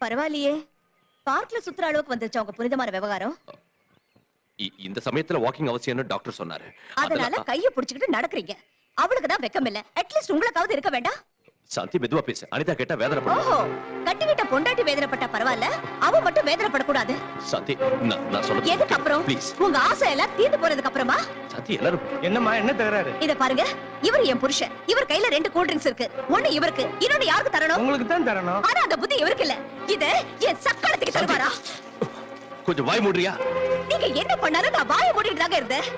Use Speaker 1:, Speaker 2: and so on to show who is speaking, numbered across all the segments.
Speaker 1: பரவாயில்லையே, பார்க்ல சுத்துற அளவுக்கு வந்துருச்சு உங்க புனிதமான விவகாரம்.
Speaker 2: இந்த சமயத்துல வாக்கிங் அவசியம்னு டாக்டர் சொன்னாரு.
Speaker 1: அதனால கைய புடிச்சுக்கிட்டு நடக்கறீங்க. அவளுக்கு தான் வெக்கம் இல்ல. அட்லீஸ்ட் உங்களுக்காவது இருக்க வேண்டாம்?
Speaker 2: சாந்தி மெதுவா பேசு. அனிதா கேட்டா வேதனை பண்ணுவா.
Speaker 1: ஓஹோ, கட்டிக்கிட்ட பொண்டாட்டி வேதனைப்பட்டா பரவாயில்ல, அவ மட்டும் வேதனைப்படக்கூடாது.
Speaker 2: சாந்தி நான் சொல்றது
Speaker 1: எதுக்கு அப்புறம்?
Speaker 2: ப்ளீஸ்.
Speaker 1: உங்க ஆசை எல்லாம் தீர்ந்து போறதுக்கு அப்புறமா?
Speaker 2: சாந்தி எல்லாரும்
Speaker 3: என்னம்மா என்ன தகராறு?
Speaker 1: இத பாருங்க, இவர் என் புருஷன். இவர் கையில 2 கூல் ட்ரிங்க்ஸ் இருக்கு. ஒண்ணு இவருக்கு, இன்னொன்னு யாருக்கு தரணும்?
Speaker 3: உங்களுக்கு தான் தரணும்.
Speaker 1: ஆனா அந்த புத்தி இவருக்கு இல்ல. இத என் சக்கரத்துக்கு தருவாரா?
Speaker 2: கொஞ்சம் வாய் மூடுறியா?
Speaker 1: நீங்க என்ன பண்ணாலும் நான் வாயை மூடிட்டு தாங்க இருந்தேன்.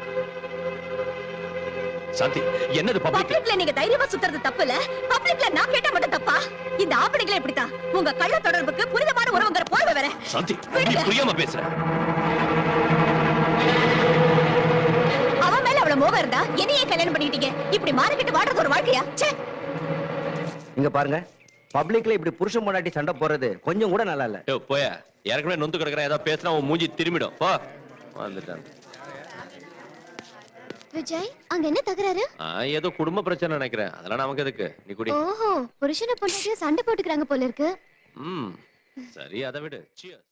Speaker 2: சாந்தி என்னது
Speaker 1: பப்ளிக்ல நீங்க தைரியமா சுத்துறது தப்பு இல்ல. பப்ளிக்ல நான் கேட்டா மட்டும் தப்பா? இந்த ஆம்பளைங்களே இப்படித்தான். உங்க கள்ள தொடர்புக்கு புனிதமான உறவுங்கிற போர்வை வேற.
Speaker 2: சாந்தி நீ புரியாம பேசுற.
Speaker 1: அவன் மேல அவ்வளவு மோகம் இருந்தா என்னையே கல்யாணம் பண்ணிட்டீங்க. இப்படி மாறிக்கிட்டு வாடுறது ஒரு வாழ்க்கையா? ச்சே.
Speaker 4: இங்க பாருங்க, பப்ளிக்ல இப்படி புருஷன் பொண்டாட்டி சண்டை போறது கொஞ்சம் கூட நல்லா இல்ல.
Speaker 2: ஏய் போயா, ஏற்கனவே நொந்து கிடக்குறேன். ஏதாவது பேசினா உன் மூஞ்சி திரும்பிடும். போ. வந்துட்டான்.
Speaker 5: விஜய், அங்க என்ன தகராறு?
Speaker 2: ஏதோ குடும்ப பிரச்சனை நினைக்கிறேன். அதெல்லாம் நமக்கு எதுக்கு? நீ குடி.
Speaker 5: ஓஹோ, புருஷனை பொண்டாட்டியும் சண்டை போட்டுக்கறாங்க போல இருக்கு.
Speaker 2: சரி, அதை விடு. Cheers.